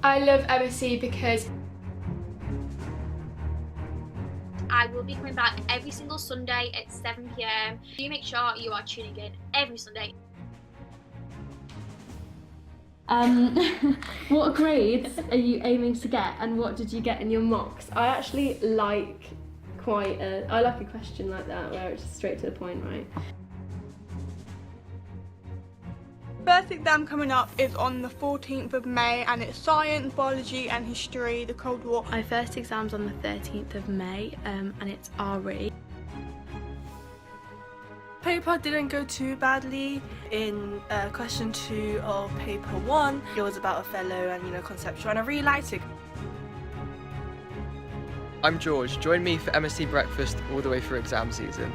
I love MSE because I will be coming back every single Sunday at 7 p.m. Do make sure you are tuning in every Sunday. What grades are you aiming to get, and what did you get in your mocks? I actually like I like a question like that where it's straight to the point, right? First exam coming up is on the 14th of May and it's science, biology and history, the Cold War. My first exam's on the 13th of May and it's RE. Paper didn't go too badly. In question 2 of paper 1, it was about Othello and conceptual, and I really liked it. I'm George. Join me for MSE Breakfast all the way through exam season.